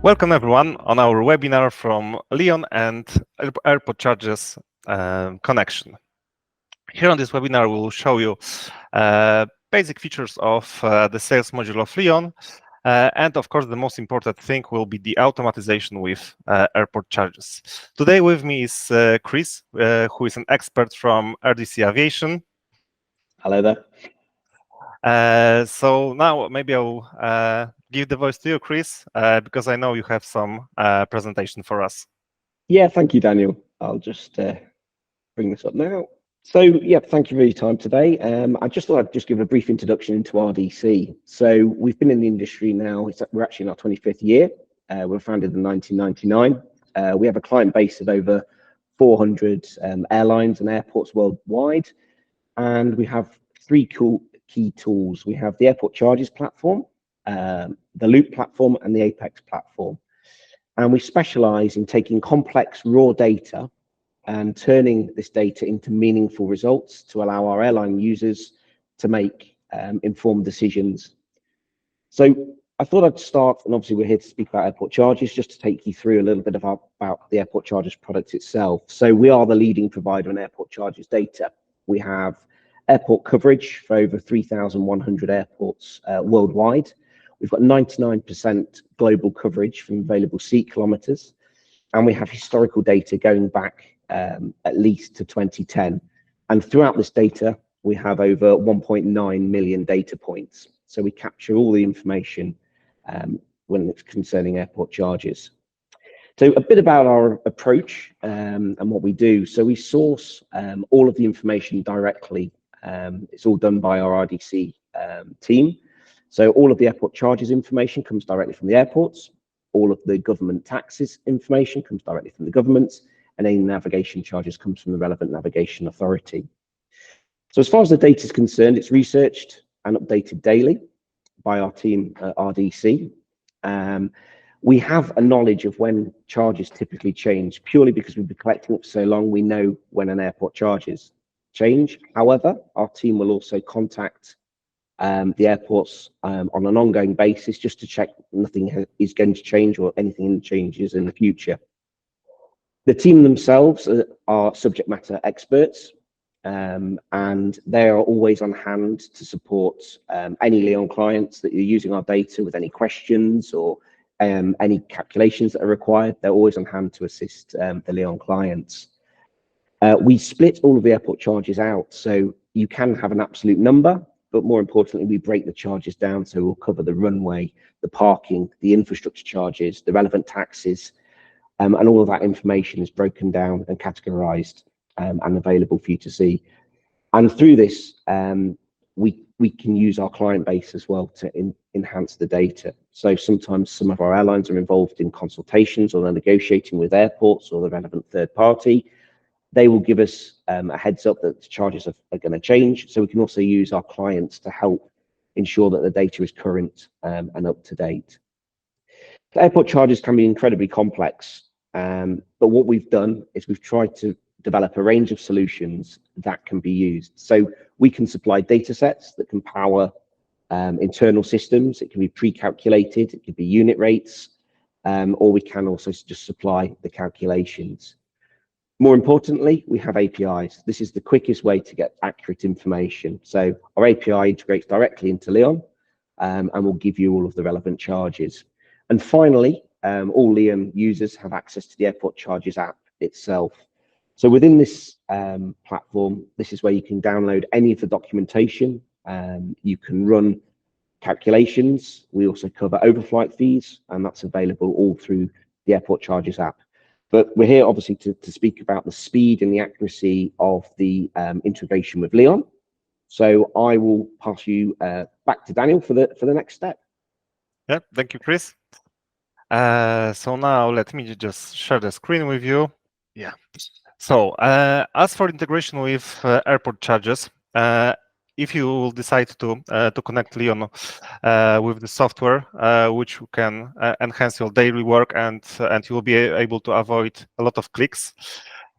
Welcome everyone on our webinar from Leon and Airportcharges connection. Here on this webinar, we will show you basic features of the sales module of Leon. And of course, the most important thing will be the automatization with Airportcharges. Today with me is Chris, who is an expert from RDC Aviation. Hello there. So now maybe I'll give the voice to you, Chris, because I know you have some presentation for us. Yeah, thank you, Daniel. I'll just bring this up now. So yeah, thank you for your time today. I just thought I'd just give a brief introduction into RDC. So we've been in the industry now, we're actually in our 25th year. We were founded in 1999. We have a client base of over 400 airlines and airports worldwide. And we have three key tools. We have the Airportcharges platform, the Loop platform, and the Apex platform. And we specialize in taking complex raw data and turning this data into meaningful results to allow our airline users to make informed decisions. So I thought I'd start, and obviously we're here to speak about Airportcharges, just to take you through a little bit about the Airportcharges product itself. So we are the leading provider in Airportcharges data. We have airport coverage for over 3,100 airports worldwide. We've got 99% global coverage from available seat kilometers, and we have historical data going back at least to 2010. And throughout this data, we have over 1.9 million data points. So we capture all the information when it's concerning Airportcharges. So a bit about our approach and what we do. So we source all of the information directly. It's all done by our RDC team. So all of the Airportcharges information comes directly from the airports. All of the government taxes information comes directly from the governments, and any navigation charges comes from the relevant navigation authority. So as far as the data is concerned, it's researched and updated daily by our team at RDC. We have a knowledge of when charges typically change, purely because we've been collecting it for so long. We know when an airport charges change. However, our team will also contact the airports on an ongoing basis just to check nothing is going to change or anything changes in the future. The team themselves are subject matter experts, and they are always on hand to support any Leon clients that are using our data with any questions or any calculations that are required. They're always on hand to assist the Leon clients. We split all of the Airportcharges out, so you can have an absolute number, but more importantly, we break the charges down, so we'll cover the runway, the parking, the infrastructure charges, the relevant taxes, and all of that information is broken down and categorized and available for you to see. And through this, we can use our client base as well to enhance the data. So sometimes some of our airlines are involved in consultations or they're negotiating with airports or the relevant third party. They will give us a heads up that the charges are going to change. So we can also use our clients to help ensure that the data is current and up to date. The Airportcharges can be incredibly complex, but what we've done is we've tried to develop a range of solutions that can be used. So we can supply data sets that can power internal systems. It can be pre-calculated, it could be unit rates, or we can also just supply the calculations. More importantly, we have APIs. This is the quickest way to get accurate information. So our API integrates directly into Leon and will give you all of the relevant charges. And finally, all Leon users have access to the Airportcharges app itself. So within this platform, this is where you can download any of the documentation. You can run calculations. We also cover overflight fees, and that's available all through the Airportcharges app. But we're here obviously to speak about the speed and the accuracy of the integration with Leon. So I will pass you back to Daniel for the next step. Yeah, thank you, Chris. So now let me just share the screen with you. Yeah. So as for integration with Airportcharges, if you will decide to connect Leon with the software, which can enhance your daily work and you will be able to avoid a lot of clicks,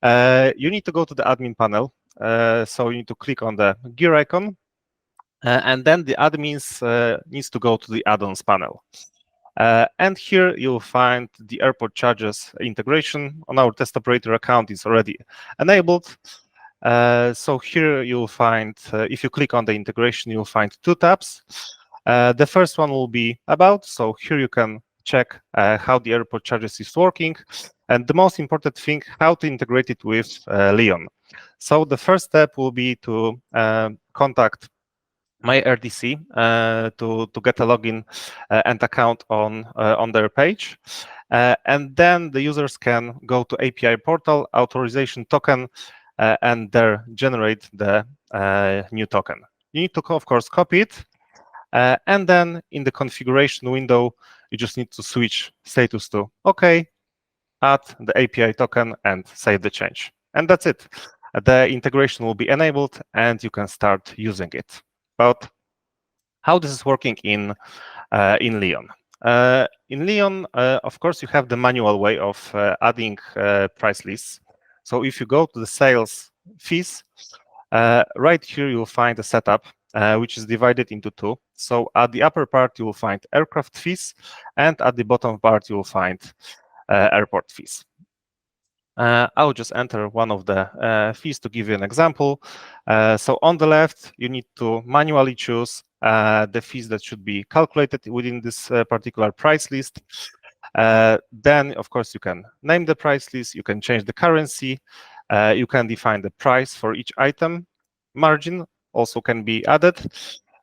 you need to go to the admin panel. So you need to click on the gear icon, and then the admins needs to go to the add-ons panel. And here you'll find the airport charges integration on our test operator account is already enabled. So here you'll find, if you click on the integration, you'll find two tabs. The first one will be about, so here you can check how the airport charges is working, and the most important thing, how to integrate it with Leon. So the first step will be to contact my RDC to get a login and account on their page. And then the users can go to API portal, authorization token, and there generate the new token. You need to, of course, copy it. And then in the configuration window, you just need to switch status to OK, add the API token, and save the change. And that's it. The integration will be enabled, and you can start using it. But how this is working in Leon? In Leon, of course, you have the manual way of adding price lists. So if you go to the sales fees, right here you'll find a setup which is divided into two. So at the upper part you will find aircraft fees, and at the bottom part you will find airport fees. I'll just enter one of the fees to give you an example. So on the left, you need to manually choose the fees that should be calculated within this particular price list. Then, of course, you can name the price list, you can change the currency, you can define the price for each item. Margin also can be added.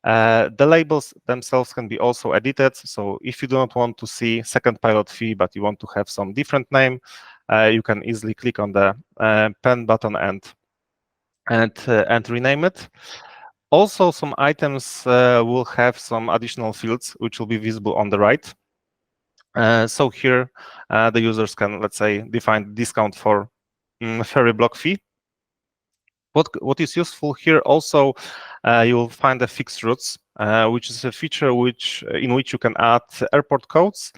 The labels themselves can be also edited. So if you do not want to see second pilot fee, but you want to have some different name, you can easily click on the pen button and rename it. Also, some items will have some additional fields which will be visible on the right. So here, the users can, let's say, define discount for ferry block fee. What is useful here also, you will find the fixed routes, which is a feature in which you can add airport codes.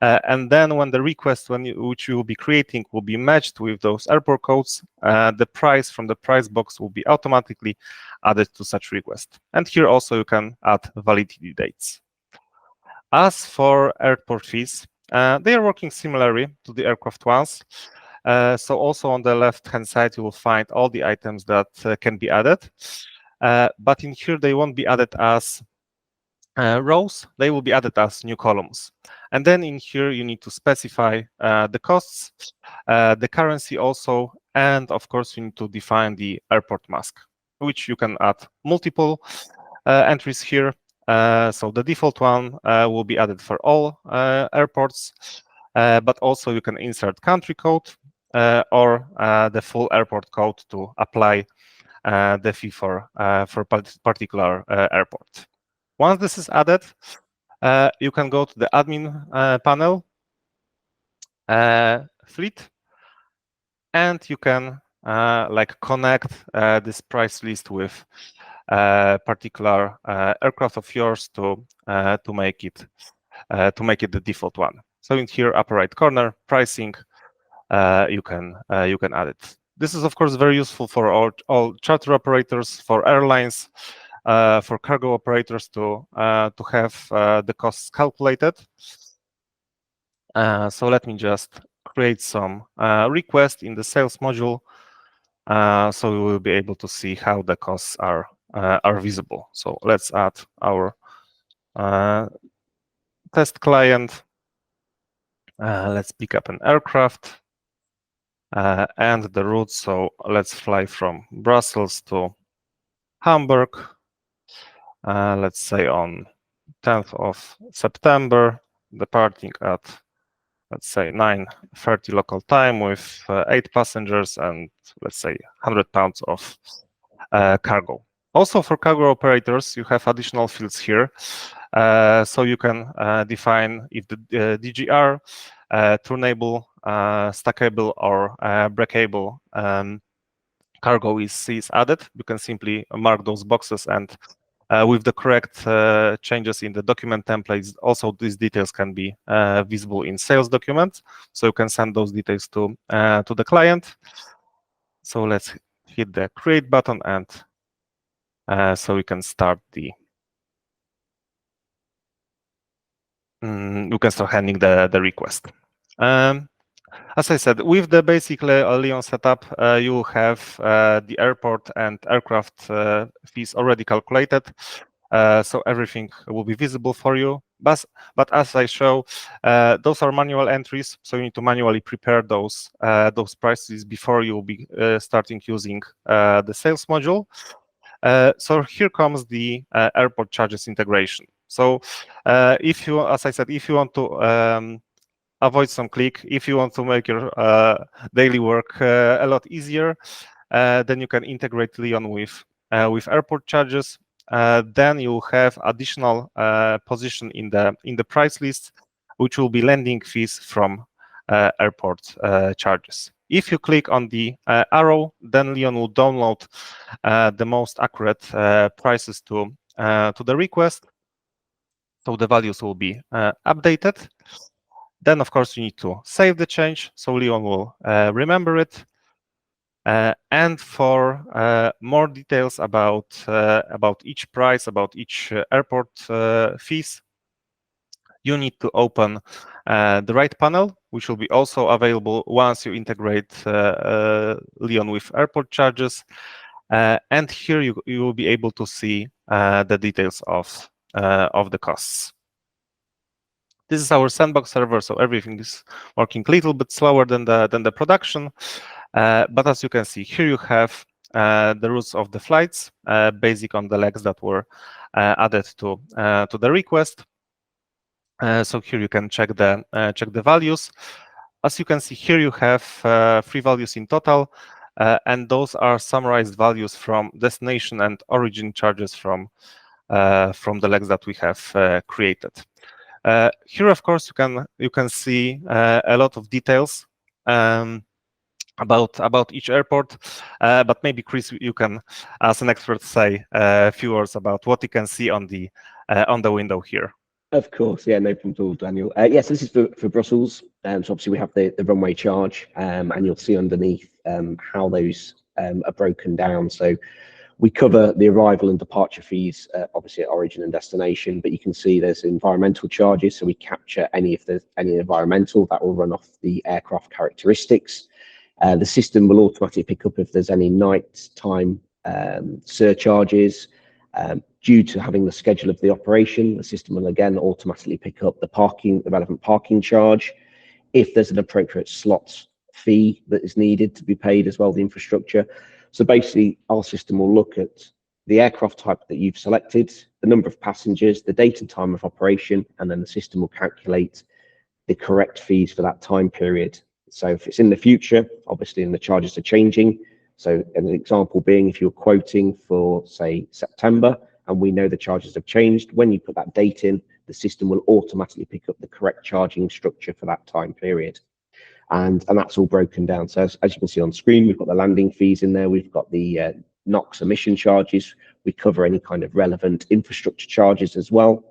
And then when the request which you will be creating will be matched with those airport codes, the price from the price box will be automatically added to such request. And here also you can add validity dates. As for airport fees, they are working similarly to the aircraft ones. So also on the left-hand side, you will find all the items that can be added. But in here, they won't be added as rows, they will be added as new columns. And then in here, you need to specify the costs, the currency also, and of course, you need to define the airport mask, which you can add multiple entries here. So the default one will be added for all airports, but also you can insert country code or the full airport code to apply the fee for particular airport. Once this is added, you can go to the admin panel, fleet, and you can connect this price list with particular aircraft of yours to make it the default one. So in here, upper right corner, pricing, you can add it. This is of course very useful for all charter operators, for airlines, for cargo operators to have the costs calculated. So let me just create some request in the sales module, so we will be able to see how the costs are visible. So let's add our test client. Let's pick up an aircraft and the route. So let's fly from Brussels to Hamburg. Let's say on 10th of September, departing at, let's say, 9:30 local time with 8 passengers and, let's say, 100 pounds of cargo. Also for cargo operators, you have additional fields here. So you can define if the DGR, turnable, stackable, or breakable cargo is added. You can simply mark those boxes, and with the correct changes in the document templates, also these details can be visible in sales documents. So you can send those details to the client. So let's hit the create button, and so we can start the you can start handling the request. As I said, with the basic Leon setup, you will have the airport and aircraft fees already calculated, so everything will be visible for you. But as I show, those are manual entries, so you need to manually prepare those prices before you will be starting using the sales module. So here comes the airport charges integration. So if you, as I said, if you want to avoid some click, if you want to make your daily work a lot easier, then you can integrate Leon with airport charges. Then you have additional position in the price list, which will be landing fees from airport charges. If you click on the arrow, then Leon will download the most accurate prices to the request. So the values will be updated. Then, of course, you need to save the change, so Leon will remember it. And for more details about each price, about each airport fees, you need to open the right panel, which will be also available once you integrate Leon with airport charges. And here you will be able to see the details of the costs. This is our sandbox server, so everything is working a little bit slower than the production. But as you can see, here you have the routes of the flights, based on the legs that were added to the request. So here you can check the values. As you can see here, you have 3 values in total, and those are summarized values from destination and origin charges from the legs that we have created. Here, of course, you can see a lot of details about each airport, but maybe Chris, you can, as an expert, say a few words about what you can see on the window here. Of course, yeah, no problem at all, Daniel. Yes, this is for Brussels. So obviously we have the runway charge, and you'll see underneath how those are broken down. So we cover the arrival and departure fees, obviously at origin and destination, but you can see there's environmental charges. So we capture any environmental that will run off the aircraft characteristics. The system will automatically pick up if there's any nighttime surcharges. Due to having the schedule of the operation, the system will again automatically pick up the relevant parking charge. If there's an appropriate slot fee that is needed to be paid as well, the infrastructure. So basically, our system will look at the aircraft type that you've selected, the number of passengers, the date and time of operation, and then the system will calculate the correct fees for that time period. So if it's in the future, obviously, and the charges are changing. So an example being, if you're quoting for, say, September, and we know the charges have changed, when you put that date in, the system will automatically pick up the correct charging structure for that time period. And that's all broken down. So as you can see on screen, we've got the landing fees in there. We've got the NOx emission charges. We cover any kind of relevant infrastructure charges as well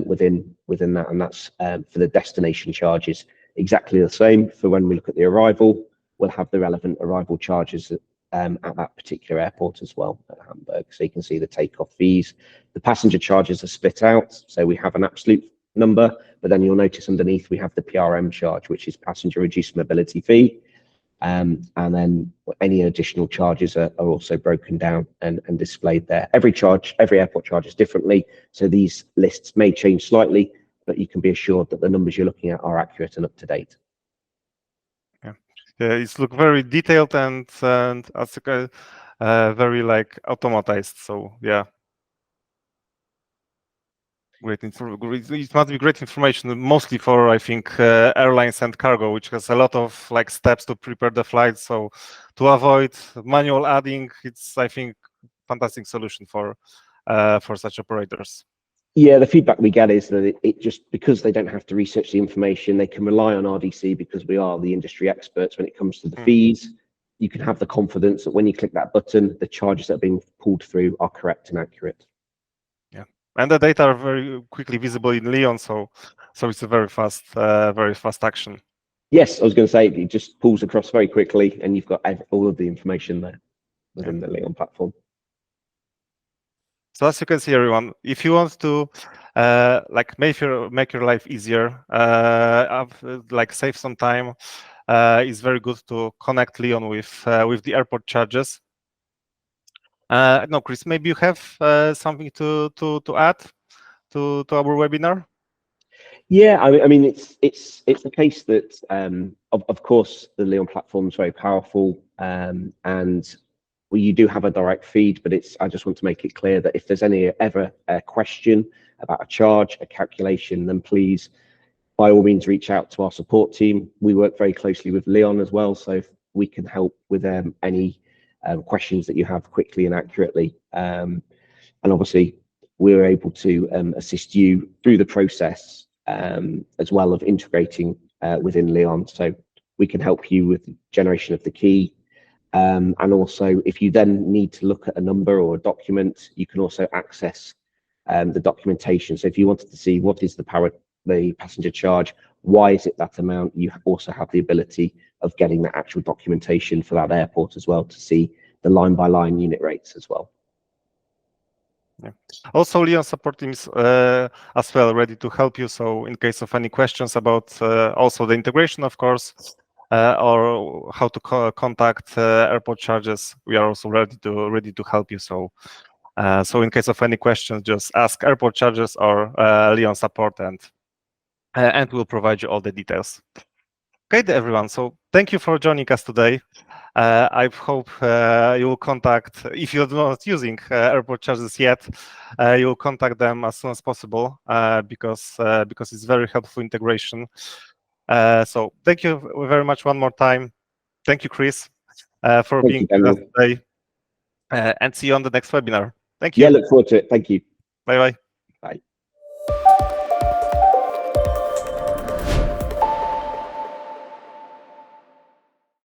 within that. And that's for the destination charges. Exactly the same for when we look at the arrival, we'll have the relevant arrival charges at that particular airport as well at Hamburg. So you can see the takeoff fees. The passenger charges are split out. So we have an absolute number, but then you'll notice underneath we have the PRM charge, which is passenger reduced mobility fee. And then any additional charges are also broken down and displayed there. Every airport charges differently. So these lists may change slightly, but you can be assured that the numbers you're looking at are accurate and up to date. Yeah, it's look very detailed and very like automatized. So yeah, it must be great information, mostly for, I think, airlines and cargo, which has a lot of like steps to prepare the flight. So to avoid manual adding, it's, I think, fantastic solution for such operators. Yeah, the feedback we get is that it just, because they don't have to research the information, they can rely on RDC because we are the industry experts when it comes to the fees. You can have the confidence that when you click that button, the charges that are being pulled through are correct and accurate. Yeah, and the data are very quickly visible in Leon, so it's a very fast action. Yes, I was going to say it just pulls across very quickly, and you've got all of the information there within the Leon platform. So as you can see, everyone, if you want to like make your life easier, like save some time, it's very good to connect Leon with the airport charges. No, Chris, maybe you have something to add to our webinar? Yeah, I mean, it's the case that of course the Leon platform is very powerful, and well, you do have a direct feed, but I just want to make it clear that if there's ever a question about a charge, a calculation, then please, by all means, reach out to our support team. We work very closely with Leon as well, so we can help with any questions that you have quickly and accurately. And obviously, we're able to assist you through the process as well of integrating within Leon. So we can help you with generation of the key. And also, if you then need to look at a number or a document, you can also access the documentation. So if you wanted to see what is the passenger charge, why is it that amount, you also have the ability of getting the actual documentation for that airport as well to see the line-by-line unit rates as well. Yeah. Also, Leon support team is as well ready to help you. So in case of any questions about also the integration, of course, or how to contact airport charges, we are also ready to help you. So so in case of any questions, just ask airport charges or Leon support, and we'll provide you all the details. Okay, everyone. So thank you for joining us today. I hope you will contact, if you're not using airport charges yet, you will contact them as soon as possible because it's very helpful integration. So thank you very much one more time. Thank you, Chris, for being with us today, and see you on the next webinar. Thank you. Yeah, look forward to it. Thank you. Bye-bye. Bye.